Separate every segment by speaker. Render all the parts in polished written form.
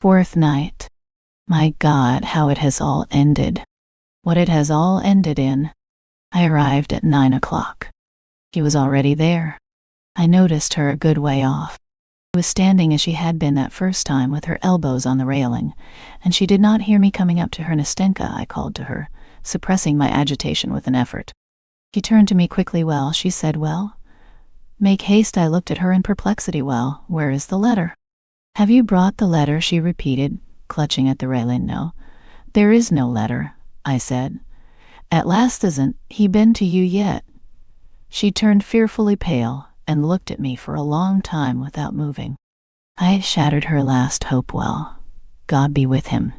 Speaker 1: Fourth night. My God, how it has all ended. What it has all ended in. I arrived at 9 o'clock. She was already there. I noticed her a good way off. She was standing as she had been that first time with her elbows on the railing, and she did not hear me coming up to her. Nastenka, I called to her, suppressing my agitation with an effort. She turned to me quickly. Well, she said, well, make haste. I looked at her in perplexity. Well, where is the letter? Have you brought the letter? She repeated, clutching at the railing. No, there is no letter, I said. At last, hasn't he been to you yet? She turned fearfully pale and looked at me for a long time without moving. I had shattered her last hope. Well, God be with him,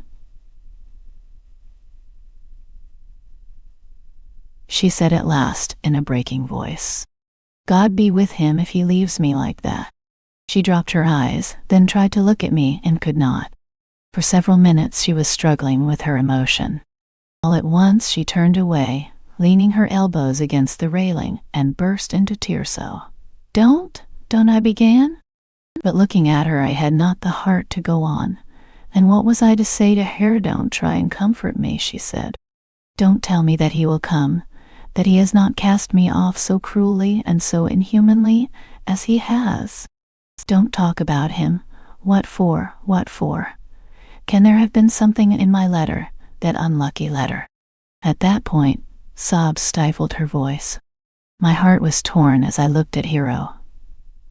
Speaker 1: she said at last in a breaking voice. God be with him if he leaves me like that. She dropped her eyes, then tried to look at me and could not. For several minutes she was struggling with her emotion. All at once she turned away, leaning her elbows against the railing, and burst into tears. So, don't I began? But looking at her, I had not the heart to go on. And what was I to say to her? Don't try and comfort me, she said. Don't tell me that he will come, that he has not cast me off so cruelly and so inhumanly as he has. Don't talk about him. What for? What for? Can there have been something in my letter, that unlucky letter? At that point, sobs stifled her voice. My heart was torn as I looked at Hero.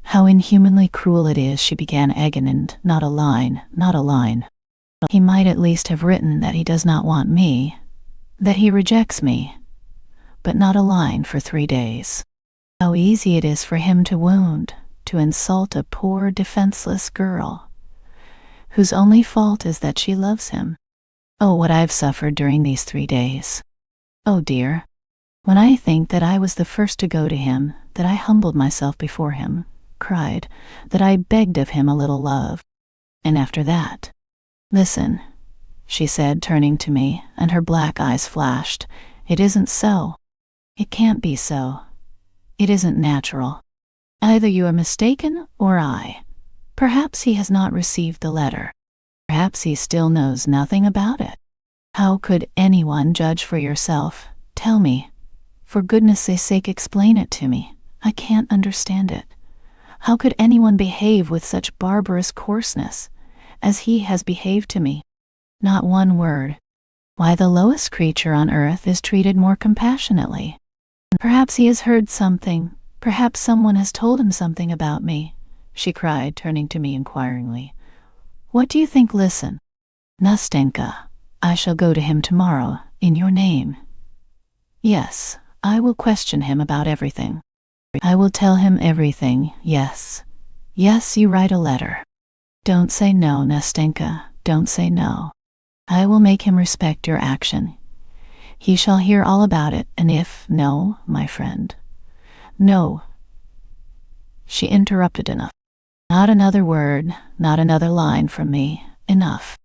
Speaker 1: How inhumanly cruel it is, she began, agonized. Not a line, not a line. He might at least have written that he does not want me, that he rejects me, but not a line for 3 days. How easy it is for him to wound, to insult a poor, defenseless girl, whose only fault is that she loves him. Oh, what I've suffered during these 3 days. Oh dear. When I think that I was the first to go to him, that I humbled myself before him, cried, that I begged of him a little love. And after that, listen, she said, turning to me, and her black eyes flashed. It isn't so. It can't be so. It isn't natural. Either you are mistaken or I. Perhaps he has not received the letter. Perhaps he still knows nothing about it. How could anyone judge for yourself? Tell me. For goodness' sake, explain it to me. I can't understand it. How could anyone behave with such barbarous coarseness as he has behaved to me? Not one word. Why, the lowest creature on earth is treated more compassionately. Perhaps he has heard something. Perhaps someone has told him something about me, she cried, turning to me inquiringly. What do you think? Listen. Nastenka, I shall go to him tomorrow, in your name. Yes, I will question him about everything. I will tell him everything, yes. Yes, you write a letter. Don't say no, Nastenka, don't say no. I will make him respect your action. He shall hear all about it, and if no, my friend. No. She interrupted. Enough. Not another word, not another line from me. Enough.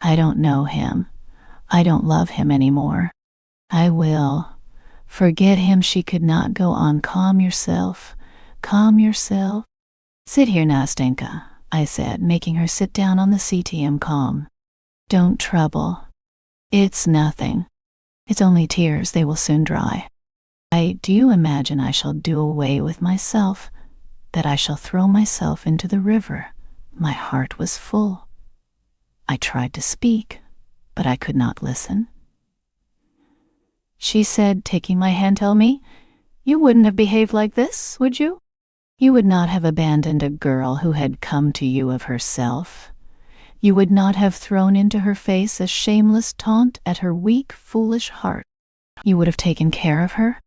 Speaker 1: I don't know him. I don't love him anymore. I will. Forget him. She could not go on. Calm yourself. Calm yourself. Sit here, Nastenka, I said, making her sit down on the CTM. Calm. Don't trouble. It's nothing. It's only tears. They will soon dry. Do you imagine I shall do away with myself? That I shall throw myself into the river? My heart was full. I tried to speak, but I could not listen. She said, taking my hand, tell me, you wouldn't have behaved like this, would you? You would not have abandoned a girl who had come to you of herself. You would not have thrown into her face a shameless taunt at her weak, foolish heart. You would have taken care of her.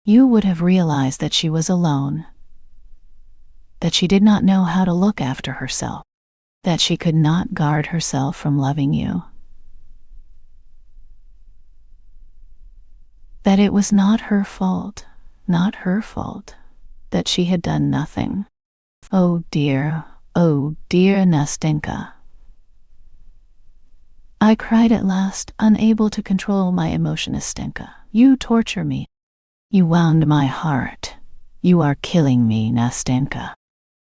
Speaker 1: You would have realized that she was alone, that she did not know how to look after herself, that she could not guard herself from loving you, that it was not her fault, that she had done nothing. Oh dear Nastenka. I cried at last, unable to control my emotion. Nastenka, you torture me. You wound my heart. You are killing me, Nastenka.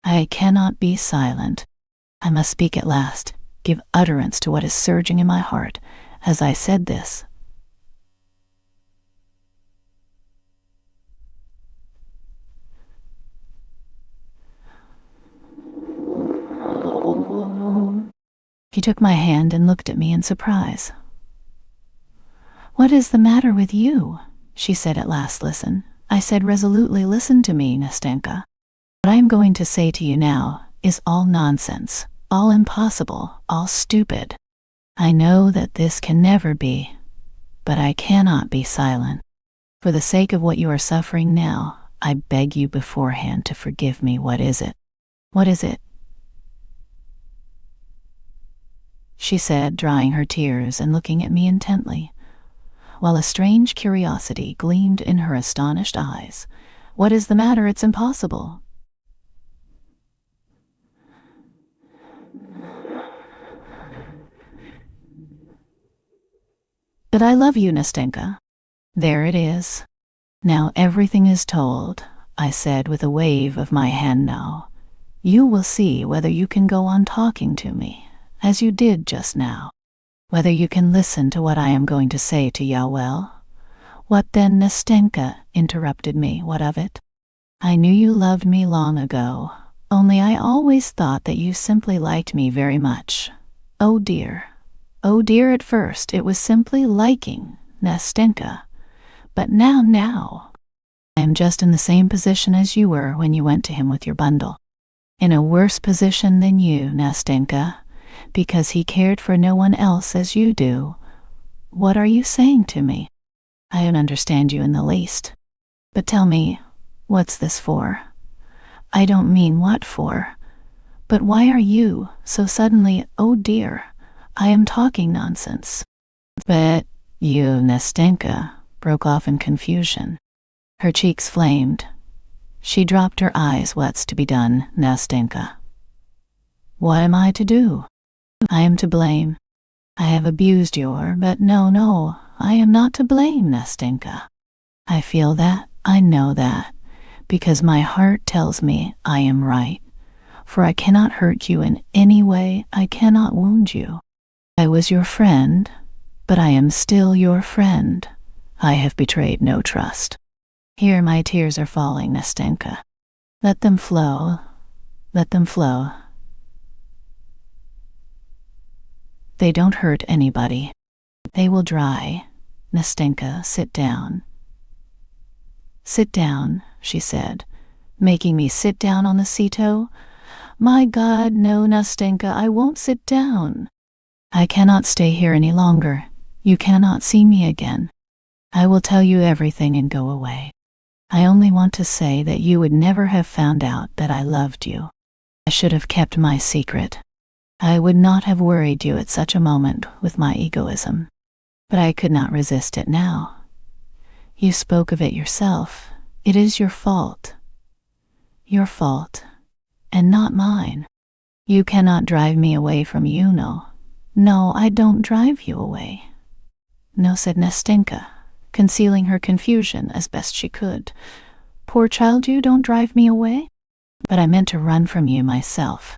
Speaker 1: I cannot be silent. I must speak at last. give utterance to what is surging in my heart as I said this. He took my hand and looked at me in surprise. "What is the matter with you?" she said at last. "Listen." I said resolutely. "Listen to me, Nastenka. What I am going to say to you now is all nonsense, all impossible, all stupid. I know that this can never be, but I cannot be silent. For the sake of what you are suffering now, I beg you beforehand to forgive me. What is it?" "What is it?" she said, drying her tears and looking at me intently, while a strange curiosity gleamed in her astonished eyes. "What is the matter? It's impossible." "But I love you, Nastenka." "There it is. Now everything is told," I said with a wave of my hand. "Now you will see whether you can go on talking to me, as you did just now. Whether you can listen to what I am going to say to you. Well, what then?" Nastenka interrupted me. "What of it? I knew you loved me long ago, only I always thought that you simply liked me very much. Oh dear, at first it was simply liking, Nastenka. But now, I am just in the same position as you were when you went to him with your bundle. In a worse position than you, Nastenka, because he cared for no one else as you do. What are you saying to me? I don't understand you in the least. But tell me, what's this for? I don't mean what for. But why are you so suddenly, oh dear, I am talking nonsense." "But you," Nastenka broke off in confusion. Her cheeks flamed. She dropped her eyes. "What's to be done, Nastenka? What am I to do? I am to blame. I have abused your, but no, I am not to blame, Nastenka. I feel that, I know that, because my heart tells me I am right. For I cannot hurt you in any way, I cannot wound you. I was your friend, but I am still your friend. I have betrayed no trust. Here my tears are falling, Nastenka. Let them flow, let them flow. They don't hurt anybody. They will dry. Nastenka, sit down." "Sit down," she said, making me sit down on the seat-toe. "My God, no, Nastenka, I won't sit down. I cannot stay here any longer. You cannot see me again. I will tell you everything and go away. I only want to say that you would never have found out that I loved you. I should have kept my secret. I would not have worried you at such a moment with my egoism. But I could not resist it now. You spoke of it yourself. It is your fault. Your fault, and not mine. You cannot drive me away from you, no. No, I don't drive you away." "No," said Nastenka, concealing her confusion as best she could. "Poor child, you don't drive me away. But I meant to run from you myself.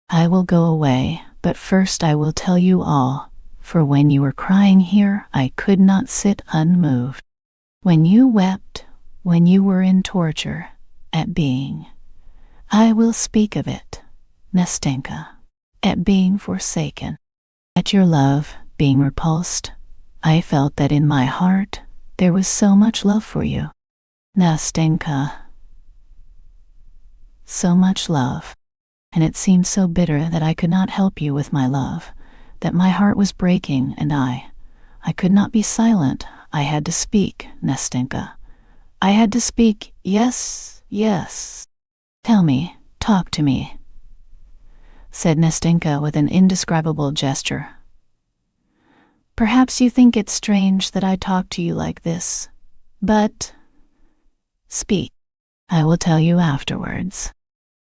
Speaker 1: I will go away, but first I will tell you all, for when you were crying here, I could not sit unmoved. When you wept, when you were in torture, at being, I will speak of it, Nastenka, at being forsaken, at your love being repulsed, I felt that in my heart there was so much love for you, Nastenka, so much love. And it seemed so bitter that I could not help you with my love, that my heart was breaking, and I could not be silent. I had to speak, Nastenka. I had to speak. Yes. Tell me, talk to me," said Nastenka with an indescribable gesture. "Perhaps you think it strange that I talk to you like this, but speak. I will tell you afterwards.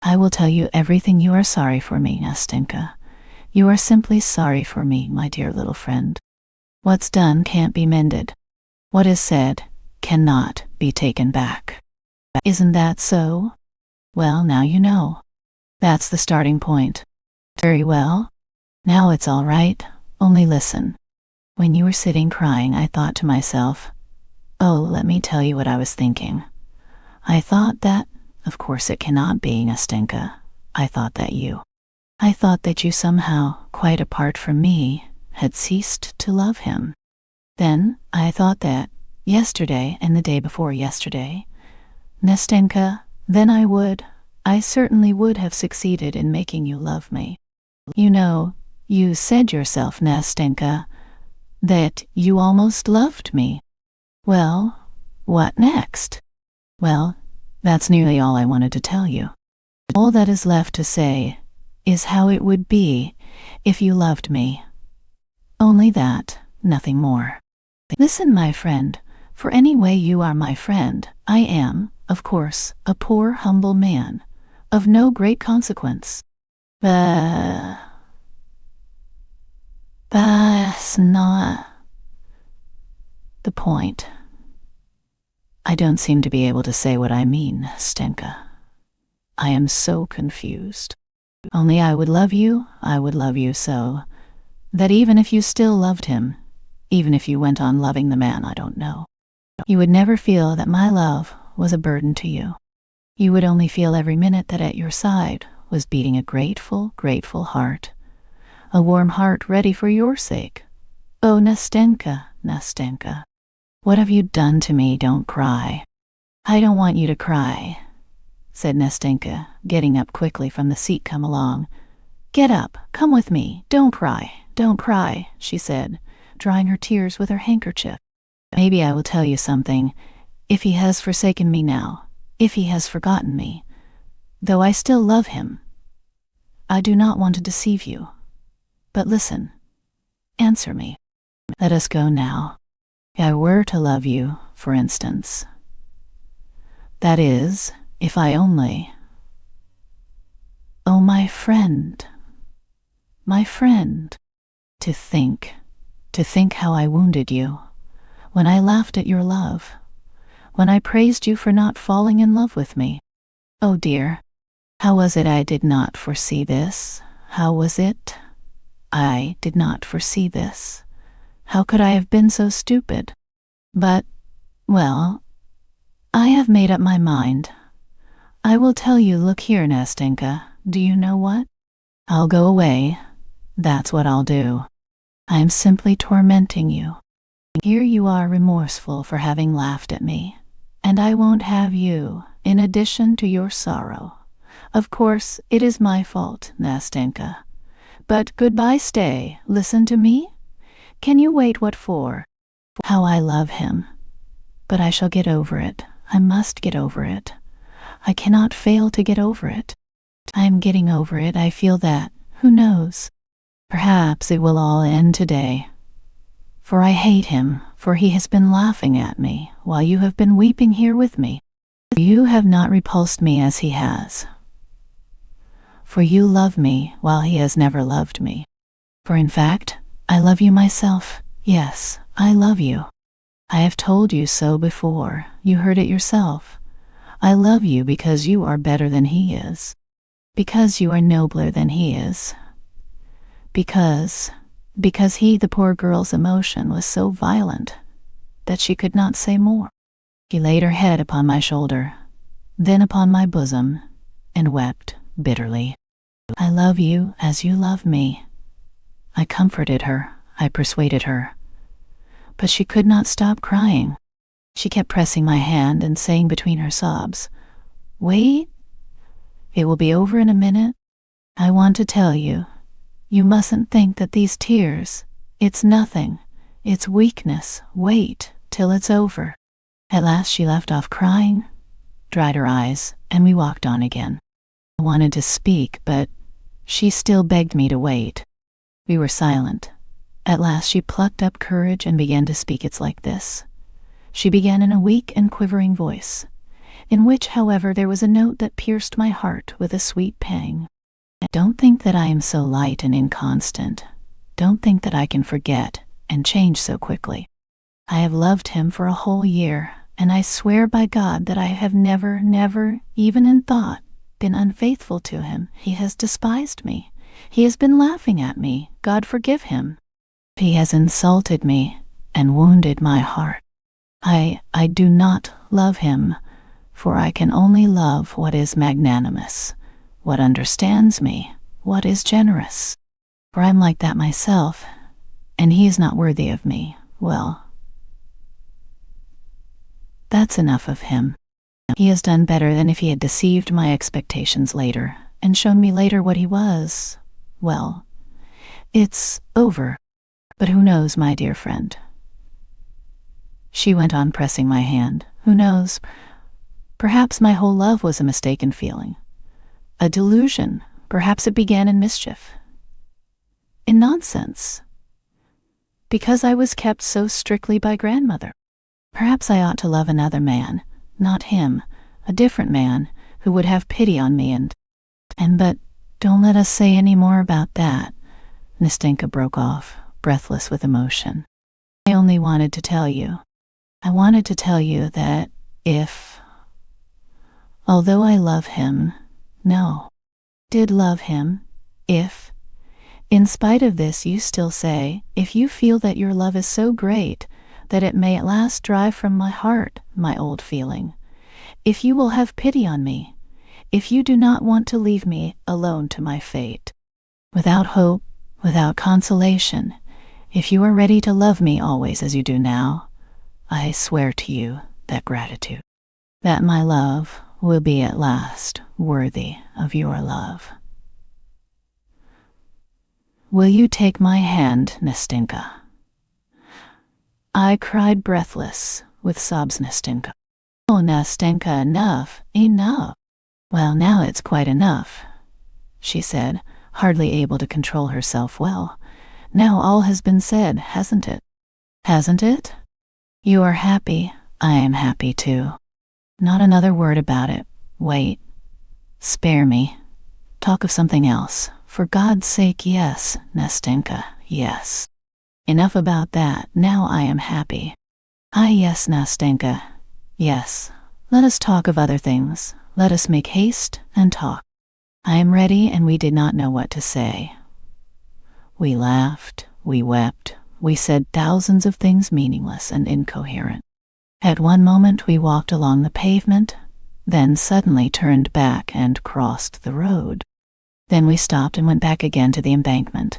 Speaker 1: I will tell you everything. You are sorry for me, Nastenka. You are simply sorry for me, my dear little friend. What's done can't be mended. What is said cannot be taken back. Isn't that so? Well, now you know. That's the starting point. Very well. Now it's all right, only listen. When you were sitting crying, I thought to myself, oh, let me tell you what I was thinking. I thought that, of course it cannot be, Nastenka. I thought that you somehow, quite apart from me, had ceased to love him. Then I thought that, yesterday and the day before yesterday, Nastenka, then I certainly would have succeeded in making you love me. You know, you said yourself, Nastenka, that you almost loved me. Well, what next? Well, that's nearly all I wanted to tell you. All that is left to say is how it would be if you loved me. Only that, nothing more. Listen, my friend, for anyway you are my friend, I am, of course, a poor, humble man, of no great consequence. That's not the point. I don't seem to be able to say what I mean, Stenka. I am so confused. Only I would love you so, that even if you still loved him, even if you went on loving the man I don't know, you would never feel that my love was a burden to you. You would only feel every minute that at your side was beating a grateful, grateful heart, a warm heart ready for your sake. Oh, Nastenka, Nastenka, what have you done to me? Don't cry. I don't want you to cry, said Nastenka, getting up quickly from the seat. Come along. Get up, come with me. Don't cry, she said, drying her tears with her handkerchief. Maybe I will tell you something. If he has forsaken me now, if he has forgotten me, though I still love him, I do not want to deceive you. But listen, answer me. Let us go now. If I were to love you, for instance, that is, if I only... Oh, my friend, to think how I wounded you, when I laughed at your love, when I praised you for not falling in love with me. Oh dear, how was it I did not foresee this? How was it I did not foresee this? How could I have been so stupid? But, well, I have made up my mind. I will tell you. Look here, Nastenka, do you know what? I'll go away. That's what I'll do. I am simply tormenting you. Here you are remorseful for having laughed at me, and I won't have you, in addition to your sorrow. Of course, it is my fault, Nastenka. But goodbye, stay, listen to me. Can you wait? What for? How I love him. But I shall get over it. I must get over it. I cannot fail to get over it. I am getting over it, I feel that. Who knows? Perhaps it will all end today. For I hate him, for he has been laughing at me while you have been weeping here with me. You have not repulsed me as he has. For you love me while he has never loved me. For in fact, I love you myself. Yes, I love you. I have told you so before. You heard it yourself. I love you because you are better than he is. Because you are nobler than he is. Because he, the poor girl's emotion was so violent that she could not say more. She laid her head upon my shoulder, then upon my bosom, and wept bitterly. I love you as you love me. I comforted her, I persuaded her. But she could not stop crying. She kept pressing my hand and saying between her sobs, "Wait, it will be over in a minute. I want to tell you, you mustn't think that these tears, it's nothing, it's weakness. Wait till it's over." At last she left off crying, dried her eyes, and we walked on again. I wanted to speak, but she still begged me to wait. We were silent. At last she plucked up courage and began to speak. It's like this. She began in a weak and quivering voice, in which, however, there was a note that pierced my heart with a sweet pang. Don't think that I am so light and inconstant. Don't think that I can forget and change so quickly. I have loved him for a whole year, and I swear by God that I have never, even in thought, been unfaithful to him. He has despised me. He has been laughing at me. God forgive him. He has insulted me and wounded my heart. I do not love him, for I can only love what is magnanimous, what understands me, what is generous. For I'm like that myself, and he is not worthy of me. Well, that's enough of him. He has done better than if he had deceived my expectations later, and shown me later what he was. Well, it's over. But who knows, my dear friend? She went on, pressing my hand. Who knows? Perhaps my whole love was a mistaken feeling, a delusion. Perhaps it began in mischief, in nonsense, because I was kept so strictly by grandmother. Perhaps I ought to love another man, not him, a different man who would have pity on me and but don't let us say any more about that. Nastenka broke off, breathless with emotion. I only wanted to tell you. I wanted to tell you that although I love him, did love him, if, in spite of this, you still say, if you feel that your love is so great that it may at last drive from my heart my old feeling, if you will have pity on me, if you do not want to leave me alone to my fate, without hope, without consolation, if you are ready to love me always as you do now, I swear to you that gratitude, that my love will be at last worthy of your love. Will you take my hand, Nastenka? I cried, breathless, with sobs. Nastenka. Oh, Nastenka, enough, enough. Well, now it's quite enough, she said, hardly able to control herself. Well, now all has been said, hasn't it? Hasn't it? You are happy. I am happy too. Not another word about it. Wait. Spare me. Talk of something else. For God's sake, yes, Nastenka, yes. Enough about that. Now I am happy. Ah, yes, Nastenka. Yes. Let us talk of other things. Let us make haste and talk. I am ready, and we did not know what to say. We laughed, we wept, we said thousands of things meaningless and incoherent. At one moment we walked along the pavement, then suddenly turned back and crossed the road. Then we stopped and went back again to the embankment.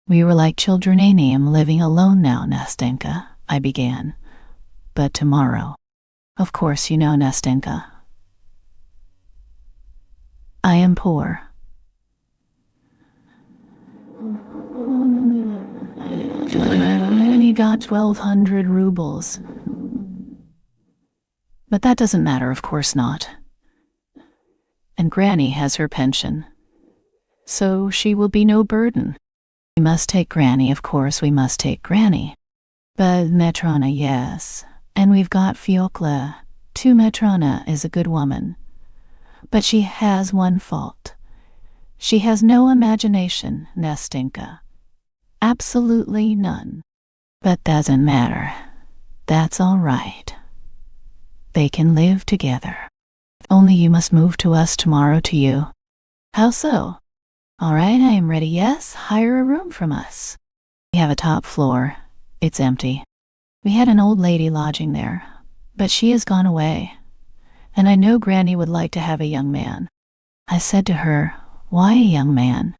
Speaker 1: We were like children. I am living alone now, Nastenka, I began. But tomorrow. Of course you know, Nastenka. I am poor. I only got 1,200 rubles. But that doesn't matter, of course not. And Granny has her pension, so she will be no burden. We must take Granny, of course we must take Granny. But Matrona, yes, and we've got Fyokla, too. Matrona is a good woman, but she has one fault. She has no imagination, Nastenka. Absolutely none. But doesn't matter. That's all right. They can live together. Only you must move to us tomorrow, to you. How so? All right, I am ready. Yes, hire a room from us. We have a top floor. It's empty. We had an old lady lodging there, but she has gone away. And I know Granny would like to have a young man. I said to her, why a young man?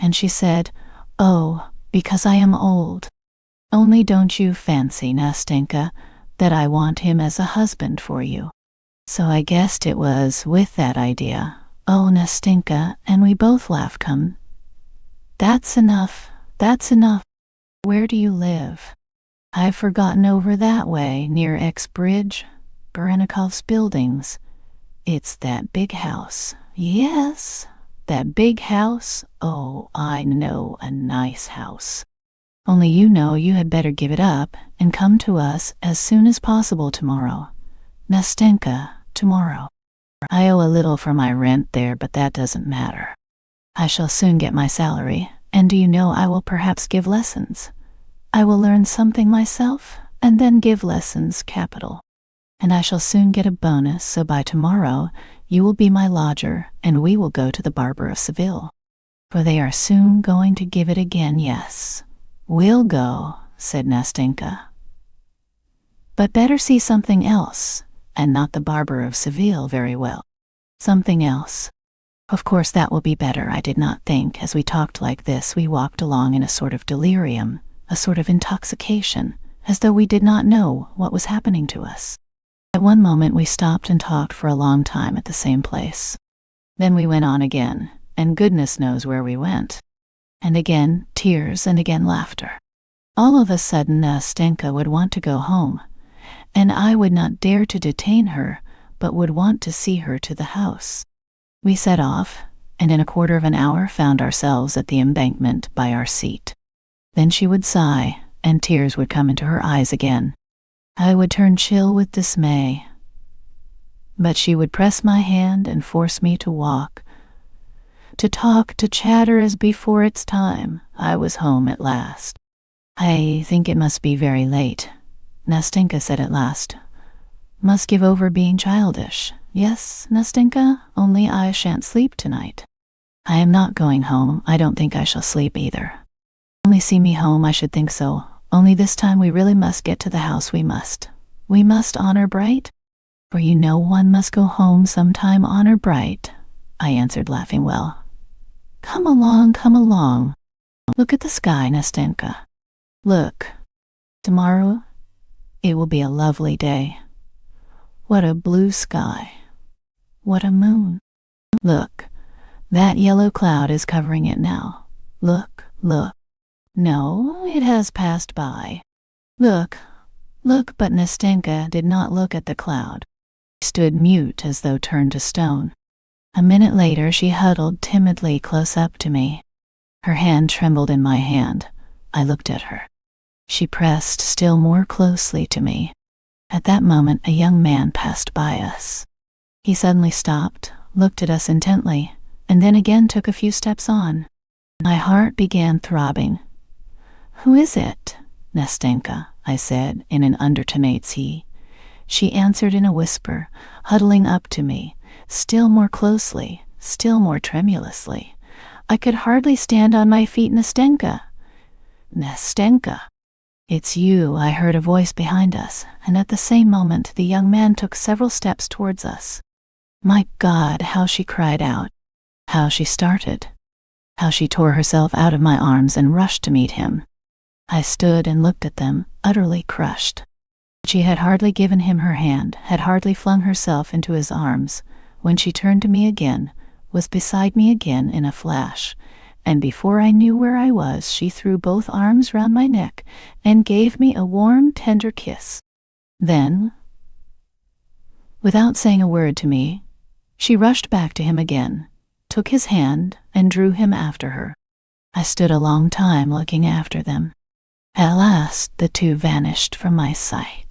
Speaker 1: And she said, oh, because I am old. Only don't you fancy, Nastenka, that I want him as a husband for you. So I guessed it was with that idea. Oh, Nastenka, and we both laughed. Come. That's enough. That's enough. Where do you live? I've forgotten. Over that way, near X Bridge, Berenikov's buildings. It's that big house. Yes, that big house. Oh, I know, a nice house. Only you know you had better give it up and come to us as soon as possible tomorrow. Nastenka, tomorrow. I owe a little for my rent there, but that doesn't matter. I shall soon get my salary, and do you know I will perhaps give lessons. I will learn something myself, and then give lessons, capital. And I shall soon get a bonus, so by tomorrow you will be my lodger, and we will go to the barber of Seville. for they are soon going to give it again. Yes, we'll go, said Nastenka. But better see something else, and not the Barber of Seville very well. Something else. Of course that will be better, I did not think. As we talked like this, we walked along in a sort of delirium, a sort of intoxication, as though we did not know what was happening to us. At one moment we stopped and talked for a long time at the same place. Then we went on again, and goodness knows where we went. And again tears, and again laughter. All of a sudden Nastenka would want to go home, and I would not dare to detain her, but would want to see her to the house. We set off, and in a quarter of an hour found ourselves at the embankment by our seat. Then she would sigh, and tears would come into her eyes again. I would turn chill with dismay. But she would press my hand and force me to walk, to talk, to chatter as before. It's time. I was home at last. I think it must be very late, Nastenka said at last. Must give over being childish. Yes, Nastenka, only I shan't sleep tonight. I am not going home. I don't think I shall sleep either. Only see me home, I should think so. Only this time we really must get to the house. We must. We must, honor bright. For you know one must go home sometime, honor bright, I answered, laughing. Well, come along, come along. Look at the sky, Nastenka. Look. Tomorrow it will be a lovely day. What a blue sky. What a moon. Look, that yellow cloud is covering it now. Look, look. No, it has passed by. Look, look. But Nastenka did not look at the cloud. She stood mute as though turned to stone. A minute later she huddled timidly close up to me. Her hand trembled in my hand. I looked at her. She pressed still more closely to me. At that moment a young man passed by us. He suddenly stopped, looked at us intently, and then again took a few steps on. My heart began throbbing. Who is it, Nastenka? I said in an undertone. He. She answered in a whisper, huddling up to me, still more closely, still more tremulously. I could hardly stand on my feet. Nastenka! Nastenka! It's you, I heard a voice behind us, and at the same moment the young man took several steps towards us. My God, how she cried out! How she started! How she tore herself out of my arms and rushed to meet him! I stood and looked at them, utterly crushed. She had hardly given him her hand, had hardly flung herself into his arms, when she turned to me again, was beside me again in a flash, and before I knew where I was, she threw both arms round my neck and gave me a warm, tender kiss. Then, without saying a word to me, she rushed back to him again, took his hand, and drew him after her. I stood a long time looking after them. At last the two vanished from my sight.